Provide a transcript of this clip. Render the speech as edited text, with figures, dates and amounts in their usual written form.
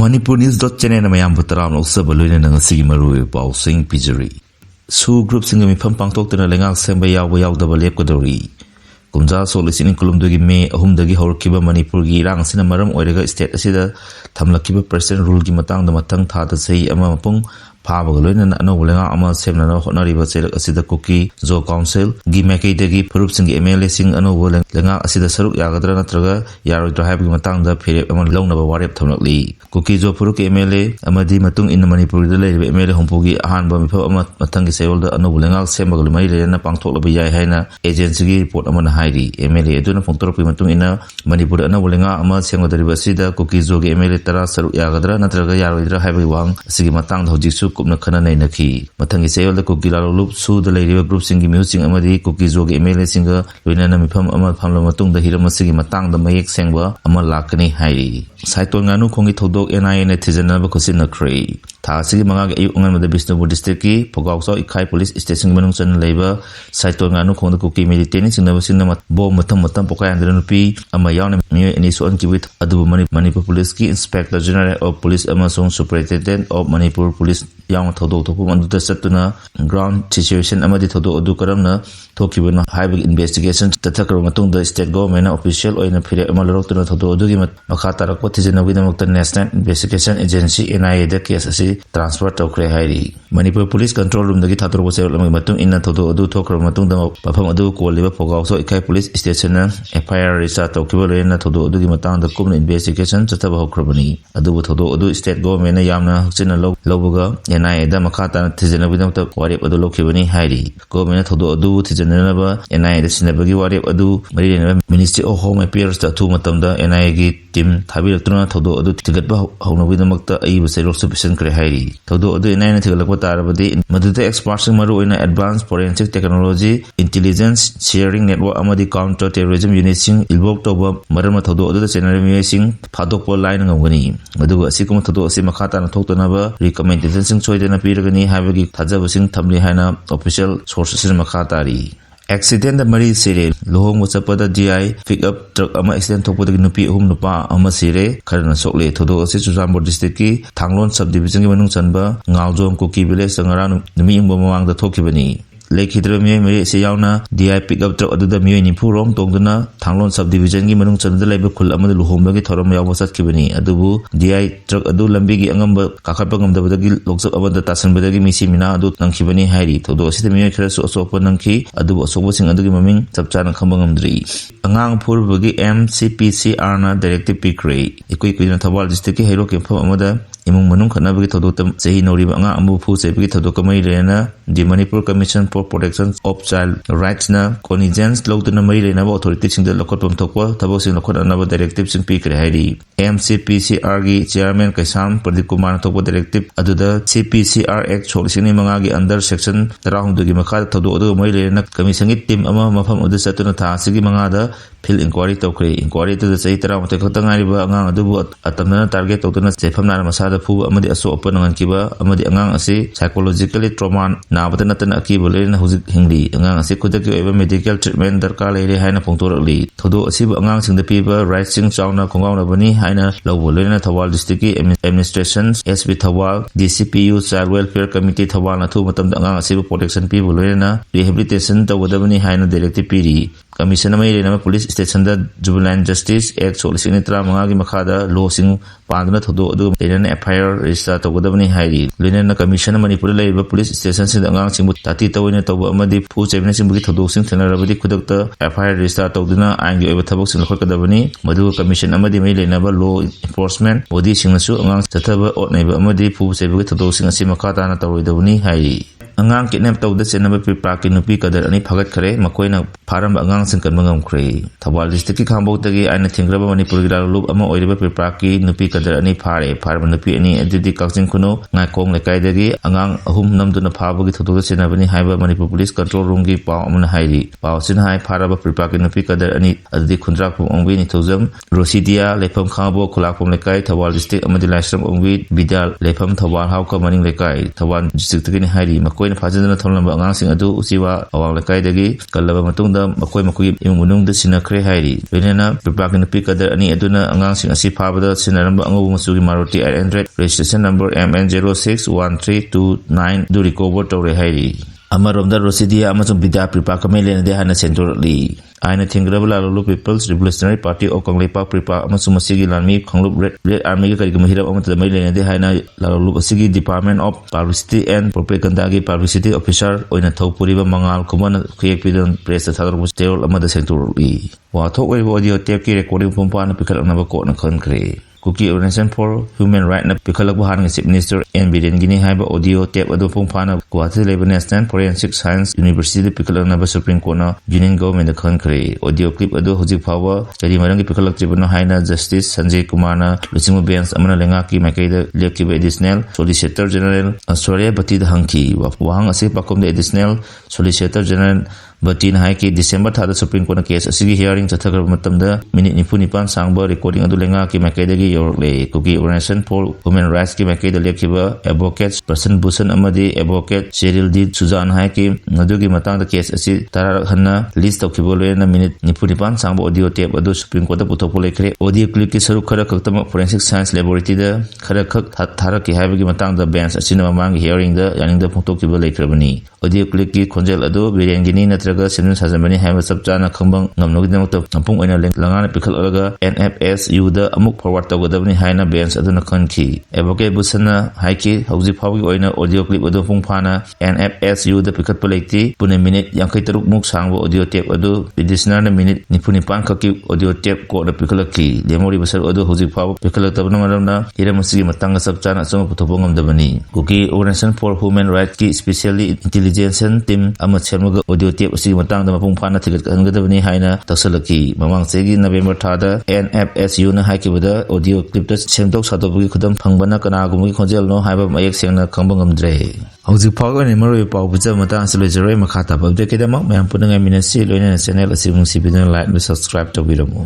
Manipur News channel mayam butaram usaba loina nang sigi maru pau sing pijari. Su group singa mi pam pangtok tena lengak semba yaw daba lep kodori. Kumja so listening kulum dogi me ahum dagi haur kiba Manipur gi rang sina maram oirega state asida thamla kiba percent rule gi matang da matang tha da sei ama pung Pava Galina no Lenga Ama Semna Honoriva Asida Cookie, Zo Council, Gimaki Degi, Perupsing MLA Sing Ano Lenga Asida Saruk Yagadra Traga, Yaro to have Matang the period among Long of a warrior Tonally. Cookie Zo Puruk MLA, Amadi Matung in the Manipur, MLA Hompogi, Hanba Matangi Seolda, Ano Lenga, Sembagamai, Pangtok Haina, Agency Port Amon Heidi, MLA, Duna Pontropi Matung in a Manipur, Ano Lenga, Ama Sengo de Rivasida, Cookie Zo MLA Tara Saruk Yagadra, Natraga Yaro Heavy Wang, Sigimatang Hojisu. Kupna khana nei nakhi mathang isayol da cookie lalo loop su da leiriba group singi music amadi cookie zo ge MLA singa loina na mifam ama phamla matung da hirama sigi matang da mayek sengba ama lakani hairi saitol nganu khongi thodok NIA ne thijana ba khosin na khrei tha sigi manga ge ayuk ngan mada Bishnupur district ki Phogawso Ikhai police station manung chan leiba saitol nganu khong da cookie military singna ba sinna bo matham pokai andra nupi ama yawn mi ani so an ki with adu Manipur police ki inspector general of police amasung superintendent of Manipur police yang thodok thopu manduta satuna ground situation amadi thodok adu karamna thokibana high investigation tathakar matung the state government official oina phire amalorok tuna thodok adu gi makha tarak pothijana widamakta national investigation agency NIA da case asi transfer tokre hairi Manipur police control room dagi thator bose matung inna thodok adu thokra matung da mafam adu koliba Phogawso Ikhai police station na FIR register tokiba lena thodok adu gi matang da kumna investigation chathaba hokrabani adu thodok adu state government na yamna hchina lobuga NIA da makata thijana bidamta warep adu lokhibani hairi government thodo adu thijana ba NIA da sinabagi warep adu mari Ministry of Home Affairs da thu matamda NIA gi team thabilaktuna thodo adu tigatba hauna bidamakta ai baserok sufficient kre hairi thodo adu NIA na thigalakwa tarabadi maduta experts maru oina advanced forensic technology intelligence sharing network amadi counter terrorism unit sing ilbok toba marama thodo adu da general sing phadokpo line ngamgani maduga asikuma thodo asi makata na thoktana ba recommendation sing choidena piragani habagi thajabasing thamli haina official sources makha tari accident da mari sire lohong wachapada GI pick up truck ama accident thokpodagi nupi ahum nupa ama sire kharana sokle thodo ase Churachandpur district ki Thanglon subdivision gi manung chanba Ngaljom Kuki village sangara numi ingbo mamang da thokibani Lekhidra mi se yauna DI pick up truck adu da mi ni phu rong tongduna Thanglon subdivision gi manung chanda laiba khul amada luhomba gi thoram yawa satkibani adubu DI truck adu lambi gi angamba kakhatpa ngamdabadagi lokchap abada tasanbadagi misi mina adu nangkhibani hairi thodo asida mi khara so asokpa nangki adubu asokba sing adu gi maming chapchana khamba ngamdri angang phurbagi MCPCR na directive pikre ikoi na Thawal district ki hero kempham amada imung manung khanabagi thodotam sehi noriba anga amu phu sebagi thodokamai rena di Manipur Commission for Protection of Child Rights na cognizance logduna mai rena ba authority sing da lokotpam thokwa thabok sing lokot anaba directive sing pikre hairi MCPCR gi chairman Kaisam Pradeep Kumar thokwa directive aduda CPCR Act cholisini manga gi under section 12 gi makha thodo adu mai rena commission gi team ama mafam adu satuna tha sigi manga da field inquiry tokre inquiry to the sei tara mate khotanga riba anga adu atamna target tokuna sefamna masa da phu amadi aso open ngan kiba amadi angang ase psychologically trauma na batana tan akiba lena huzik hingli angang ase khudaki oiba medical treatment darkar leire haina pongtorakli thodo asiba angang singda piba right sing chawna khongawna bani haina lobo lena Thawal district ki administration SB Thawal DCPU Child Welfare Committee Thawal na thu matam angang asiba protection piba lena rehabilitation tawdabani haina directive piri Commission mai rena police station da Juvenile Justice Act solisini tra manga gi makhada law sing pandna thodo adu lena FIR register tawdabani hairi lena commission Manipur leiba police station sin angang singbu tati tawina tawba amadi phu chebna singbu gi thodo sing thenarabadi khudakta FIR register tawduna aing gi oiba thabok sing lokhodabani madu commission amadi mai lena ba law enforcement body singnasu angang chathaba otnaiba amadi phu chebbu gi thodo sing asi makhata na tawoidabani hairi angang kidnap tawda chenaba pipaki nupi kadar ani phagat khare makoina pharam angang sing kan mangam khre Thawal district ki khambau tagi aina thingraba Manipur gi loop ama oiriba pipaki nupi kadar ani phare pharba nupi ani adidi kakjing khuno ngai kong lekai dagi angang ahum namduna phabagi thodo chenabani haiba Manipur police control room gi paw amna hairi paw sin hai pharaba pipaki nupi kadar ani adidi khundrak pum ongwi ni thojam Rosidia lefam khabo khulakpum lekai Thawal district amadi laisram ongwi bidal lefam Thawal hauka maning lekai Thawal district gi ni hairi ꯃꯈꯣꯏꯅ ꯐꯥꯖꯗꯨꯅ ꯊꯝꯂꯝꯕ ꯑꯉꯥꯡꯁꯤꯡ ꯑꯗꯨ ꯎꯆꯤꯋꯥ ꯑꯋꯥꯡ ꯂꯩꯀꯥꯏꯗꯒꯤ ꯀꯜꯂꯕ ꯃꯇꯨꯡꯗ ꯃꯈꯣꯏꯒꯤ ꯏꯃꯨꯡ ꯃꯅꯨꯡꯗ ꯁꯤꯟꯅꯈ꯭ꯔꯦ ꯍꯥꯏꯔꯤ꯫ ꯂꯣꯏꯅꯅ ꯄꯤꯄ꯭ꯔꯥꯛꯀꯤ ꯅꯨꯄꯤ ꯀꯗꯔ ꯑꯅꯤ ꯑꯗꯨꯅ ꯑꯉꯥꯡꯁꯤꯡ ꯑꯁꯤ ꯐꯥꯕꯗ ꯁꯤꯖꯤꯟꯅꯔꯝꯕ ꯑꯉꯧꯕ ꯃꯆꯨꯒꯤ ꯃꯥꯔꯨꯇꯤ 800 ꯔꯦꯖꯤꯁꯇ꯭ꯔꯦꯁꯟ ꯅꯝꯕꯔ MN061329 ꯑꯗꯨ ꯔꯤꯀꯣꯚꯔ ꯇꯧꯔꯦ ꯍꯥꯏꯔꯤ꯫ ꯑꯃꯔꯣꯝꯗ ꯔꯣꯁꯤꯗꯤꯌꯥ ꯑꯃꯁꯨꯡ ꯕꯤꯗ꯭ꯌꯥ ꯄꯤꯄ꯭ꯔꯥꯛꯀ ꯃꯔꯤ ꯂꯩꯅꯗꯦ ꯍꯥꯏꯅ ꯁꯦꯟꯗꯣꯔꯛꯂꯤ꯫ ꯑꯥꯏꯟꯅ ꯊꯤꯡꯒꯗꯕ ꯂꯥꯂꯣꯜꯂꯨꯞ peoples revolutionary party of Kangleipak PREPAK ꯑꯃꯁꯨꯡ ꯃꯁꯤꯒꯤ ꯂꯥꯟꯃꯤ ꯀꯥꯡꯂꯨꯞ ꯔꯦꯗ ꯑꯥꯔꯃꯤꯒ ꯀꯔꯤꯒꯨꯝꯕ ꯍꯤꯔꯝ ꯑꯃꯠꯇꯗ ꯃꯔꯤ ꯂꯩꯅꯗꯦ ꯍꯥꯏꯅ ꯂꯥꯂꯣꯜꯂꯨꯞ ꯑꯁꯤꯒꯤ ꯗꯤꯄꯥꯔꯠꯃꯦꯟꯠ ꯑꯣꯐ ꯄꯕ꯭ꯂꯤꯁꯤꯇꯤ ꯑꯦꯟꯗ ꯄ꯭ꯔꯣꯄꯦꯒꯦꯟꯗꯥꯒꯤ ꯄꯕ꯭ꯂꯤꯁꯤꯇꯤ ꯑꯣꯐꯤꯁꯥꯔ ꯑꯣꯏꯅ ꯊꯧꯄꯨꯔꯤꯕ ꯃꯉꯥꯜ ꯈꯨꯃꯟꯅ ꯈꯨꯌꯦꯛ ꯄꯤꯗꯨꯅ ꯄ꯭ꯔꯦꯁꯇ ꯊꯥꯗꯣꯔꯛꯄ ꯆꯦꯔꯣꯜ ꯑꯃꯗ ꯁꯦꯡꯗꯣꯛꯂꯤ꯫ ꯋꯥꯊꯣꯛ ꯑꯣꯏꯔꯤꯕ ꯑꯣꯗꯤꯑꯣ ꯇꯦꯞꯀꯤ ꯔꯦꯀꯣꯔꯗꯤꯡ ꯃꯄꯨꯡ ꯐꯥꯅ ꯄꯤꯈꯠꯂꯛꯅꯕ ꯀꯣꯔꯠꯅ ꯈꯟꯈ꯭ꯔꯦ꯫ ꯀꯨꯀꯤ ꯑꯣꯔꯒꯅꯥꯏꯖꯦꯁꯟ ꯐꯣꯔ ꯍ꯭ꯌꯨꯃꯦꯟ ꯔꯥꯏꯠꯁꯅ ꯄꯤꯈꯠꯂꯛꯄ ꯍꯥꯟꯅꯒꯤ ꯆꯤꯐ ꯃꯤꯅꯤꯁꯇꯔ ꯑꯦꯟ ꯕꯤꯔꯦꯟꯒꯤꯅꯤ ꯍꯥꯏꯕ ꯑꯣꯗꯤꯑꯣ ꯇꯦꯞ ꯑꯗꯨ ꯃꯄꯨꯡ ꯐꯥꯅ ꯒꯨꯋꯥꯍꯥꯇꯤꯗ ꯂꯩꯕ ꯅꯦꯁꯅꯦꯜ ꯐꯣꯔꯦꯟꯁꯤꯛ ꯁꯥꯏꯟꯁ ꯌꯨꯅꯤꯚꯔꯁꯤꯇꯤꯗ ꯄꯤꯈꯠꯂꯛꯅꯕ ꯁꯨꯄ꯭ꯔꯤꯝ ꯀꯣꯔꯠꯅ ꯌꯨꯅꯤꯌꯟ ꯒꯚꯔꯟꯃꯦꯟꯠꯗ ꯈꯟꯈ꯭ꯔꯦ꯫ ꯑꯣꯗꯤꯑꯣ ꯀ꯭ꯂꯤꯞ ꯑꯗꯨ ꯍꯧꯖꯤꯛ ꯐꯥꯎꯕ ꯀꯔꯤ ꯃꯔꯝꯒꯤ ꯄꯤꯈꯠꯂꯛꯇ꯭ꯔꯤꯕꯅꯣ ꯍꯥꯏꯅ ꯖꯁꯇꯤꯁ ꯁꯟꯖय ꯀꯨꯃꯥꯔꯅ ꯂꯨꯆꯤꯡꯕ ꯕꯦꯟꯆ ꯑꯃꯅ ꯂꯩꯉꯥꯛꯀꯤ ꯃꯥꯏꯀꯩꯗ ꯂꯦꯞꯈꯤꯕ ꯑꯦꯗꯤꯁꯅꯦꯜ ꯁꯣꯂꯤꯁꯤꯇꯔ ꯖꯦꯅꯔꯦꯜ ꯁꯣꯔꯦ ꯚꯠꯇꯤꯗ ꯍꯪꯈꯤ꯫ ꯋꯥꯍꯪ ꯑꯁꯤꯒꯤ ꯄꯥꯎꯈꯨꯝꯗ ꯑꯦꯗꯤꯁꯅꯦꯜ ꯁꯣꯂꯤꯁꯤꯇꯔ ꯖꯦꯅꯔꯦꯜ ꯚꯠꯇꯤꯅ ꯍꯥꯏꯈꯤ ꯗꯤꯁꯦꯝꯕꯔ ꯊꯥꯗ ꯁꯨꯄ꯭ꯔꯤꯝ ꯀꯣꯔꯠꯅ ꯀꯦꯁ ꯑꯁꯤꯒꯤ ꯍꯤꯌꯥꯔꯤꯡ ꯆꯠꯊꯈ꯭ꯔꯕ ꯃꯇꯝꯗ ꯃꯤꯅꯤꯠ 94 ꯁꯥꯡꯕ ꯔꯦꯀꯣꯔꯗꯤꯡ ꯑꯗꯨ ꯂꯩꯉꯥꯛꯀꯤ ꯃꯥꯏꯀꯩꯗꯒꯤ ꯌꯧꯔꯛꯂꯦ꯫ ꯀꯨꯀꯤ ꯑꯣꯔꯒꯅꯥꯏꯖꯦꯁꯟ ꯐꯣꯔ ꯍ꯭ꯌꯨꯃꯦꯟ ꯔꯥꯏꯠꯁꯀꯤ ꯃꯥꯏꯀꯩꯗ ꯂꯦꯞꯈꯤꯕ ꯑꯦꯗꯚꯣꯀꯦꯠ ꯄ꯭ꯔꯁꯟ ꯚꯨꯁꯟ ꯑꯃꯗꯤ ꯑꯦꯗꯚꯣꯀꯦꯠ ꯆꯦꯔꯤꯜ ꯗꯤ ꯁꯨꯖꯥꯅ ꯍꯥꯏꯈꯤ ꯃꯗꯨꯒꯤ ꯃꯇꯥꯡꯗ ꯀꯦꯁ ꯑꯁꯤ 10ꯔꯛ ꯍꯟꯅ ꯂꯤꯁ ꯇꯧꯈꯤꯕꯒ ꯂꯣꯏꯅꯅ ꯃꯤꯅꯤꯠ 94 ꯁꯥꯡꯕ ꯑꯣꯗꯤꯑꯣ ꯇꯦꯞ ꯑꯗꯨ ꯁꯨꯄ꯭ꯔꯤꯝ ꯀꯣꯔꯠꯇ ꯄꯨꯊꯣꯛꯄ ꯂꯩꯈ꯭ꯔꯦ꯫ ꯑꯣꯗꯤꯑꯣ ꯀ꯭ꯂꯤꯞꯀꯤ ꯁꯔꯨꯛ ꯈꯔ ꯈꯛꯇꯃꯛ ꯐꯣꯔꯦꯟꯁꯤꯛ ꯁꯥꯏꯟꯁ ꯂꯦꯕꯣꯔꯦꯇꯔꯤꯗ ꯈꯔ ꯈꯛ ꯊꯥꯔꯛꯈꯤ ꯍꯥꯏꯕꯒꯤ ꯃꯇꯥꯡꯗ ꯕꯦꯟꯆ ꯑꯁꯤꯅ ꯃꯃꯥꯡꯒꯤ ꯍꯤꯌꯥꯔꯤꯡꯗ ꯌꯥꯅꯤꯡꯗꯕ ꯐꯣꯡꯗꯣꯛꯈꯤꯕ ꯂꯩꯈ꯭ꯔꯕꯅꯤ꯫ ꯑꯣꯗꯤꯑꯣ ꯀ꯭ꯂꯤꯞꯀꯤ ꯈꯣꯟꯖꯦꯜ ꯑꯗꯨ ꯕꯤꯔꯦꯟꯒꯤꯅꯤ ꯅꯠꯇ꯭ꯔꯒ ꯁꯦꯝꯖꯤꯟ ꯁꯥꯖꯤꯟꯕꯅꯤ ꯍꯥꯏꯕ ꯆꯞ ꯆꯥꯅ ꯈꯪꯕ ꯉꯝꯅꯕꯒꯤꯗꯃꯛꯇ ꯃꯄꯨꯡ ꯑꯣꯏꯅ ꯂꯪꯉꯥꯛꯅ ꯄꯤꯈꯠꯂꯛꯂꯒ NFSUꯗ ꯑꯃꯨꯛ ꯐꯣꯔꯋꯥꯔꯗ ꯇꯧꯒꯗꯕꯅꯤ ꯍꯥꯏꯅ ꯕꯦꯟꯆ ꯑꯗꯨꯅ ꯈꯟꯈꯤ꯫ ꯑꯦꯗꯚꯣꯀꯦꯠ ꯚꯨꯁꯟꯅ ꯍꯥꯏꯈꯤ ꯍꯧꯖꯤꯛ ꯐꯥꯎꯕꯒꯤ ꯑꯣꯏꯅ ꯑꯣꯗꯤꯑꯣ ꯀ꯭ꯂꯤꯞ ꯑꯗꯨ ꯃꯄꯨꯡ ꯐꯥꯅ NFSUꯗ ꯄꯤꯈꯠꯄ ꯂꯩꯇꯦ꯫ ꯄꯨꯟꯅ ꯃꯤꯅꯤꯠ 53 ꯃꯨꯛ ꯁꯥꯡꯕ ꯑꯣꯗꯤꯑꯣ ꯇꯦꯞ ꯑꯗꯨ ꯄꯤꯇꯤꯁꯅꯔꯅ ꯃꯤꯅꯤꯠ 94 ꯈꯛꯀꯤ ꯑꯣꯗꯤꯑꯣ ꯇꯦꯞ ꯀꯣꯔꯠꯅ ꯄꯤꯈꯠꯂꯛꯈꯤ꯫ ꯂꯦꯝꯍꯧꯔꯤꯕ ꯁꯔꯨꯛ ꯑꯗꯨ ꯍꯧꯖꯤꯛ ꯐꯥꯎꯕ ꯄꯤꯈꯠꯂꯛꯇꯕꯅ ꯃꯔꯝꯅ ꯍꯤꯔꯝ ꯑꯁꯤꯒꯤ ꯃꯇꯥꯡꯗ ꯆꯞ ꯆꯥꯅ ꯑꯆꯨꯝꯕ ꯄꯨꯊꯣꯛꯄ ꯉꯝꯗꯕꯅꯤ꯫ ꯀꯨꯀꯤ ꯑꯣꯔꯒꯅꯥꯏꯖꯦꯁꯟ ꯐꯣꯔ ꯍ꯭ꯌꯨꯃꯦꯟ ꯔꯥꯏꯠꯁꯀꯤ ꯁ꯭ꯄꯦꯁꯤꯑꯦꯜꯂꯤ ꯏꯟꯇꯦꯂꯤꯖꯦꯟꯁꯟ ꯇꯤꯝ ꯑꯃ ꯁꯦꯝꯂꯒ ꯑꯣꯗꯤꯑꯣ ꯇꯦꯞ ꯑꯁꯤꯒꯤ ꯃꯇꯥꯡꯗ ꯃꯄꯨꯡ ꯐꯥꯅ ꯊꯤꯒꯠꯍꯟꯒꯗꯕꯅꯤ ꯍꯥꯏꯅ ꯇꯛꯁꯜꯂꯛꯈꯤ꯫ ꯃꯃꯥꯡ ꯆꯍꯤꯒꯤ ꯅꯕꯦꯝꯕꯔ ꯊꯥꯗ NFSUꯅ ꯍꯥꯏꯈꯤꯕꯗ ꯑꯣꯗꯤꯑꯣ ꯀ꯭ꯂꯤꯞꯇ ꯁꯦꯝꯗꯣꯛ ꯁꯥꯗꯣꯛꯄꯒꯤ ꯈꯨꯗꯝ ꯐꯪꯕꯅ ꯀꯅꯥꯒꯨꯝꯕꯒꯤ ꯈꯣꯟꯖꯦꯜꯅꯣ ꯍꯥꯏꯕ ꯃꯌꯦꯛ ꯁꯦꯡꯅ ꯈꯪꯕ ꯉꯝꯗ꯭ꯔꯦ꯫ ꯍꯧꯖꯤꯛ ꯐꯥꯎꯕꯒꯤ ꯑꯣꯏꯅ ꯃꯔꯨꯑꯣꯏꯕ ꯄꯥꯎ ꯄꯤꯖꯕ ꯃꯇꯥꯡ ꯑꯁꯤ ꯂꯣꯏꯖꯔꯣꯏ꯫ ꯃꯈꯥ ꯇꯥꯕ ꯑꯞꯗꯦꯠꯀꯤꯗꯃꯛ ꯃꯌꯥꯝ ꯄꯨꯟꯅ ꯉꯥꯏꯃꯤꯟꯅꯁꯤ꯫ ꯂꯣꯏꯅꯅ ꯆꯦꯅꯦꯜ ꯑꯁꯤ ꯅꯨꯡꯁꯤꯕꯤꯗꯨꯅ ꯂꯥꯏꯛ ꯑꯃꯁꯨꯡ ꯁꯕꯁꯀ꯭ꯔꯥꯏꯕ ꯇꯧꯕꯤꯔꯝꯃꯨ꯫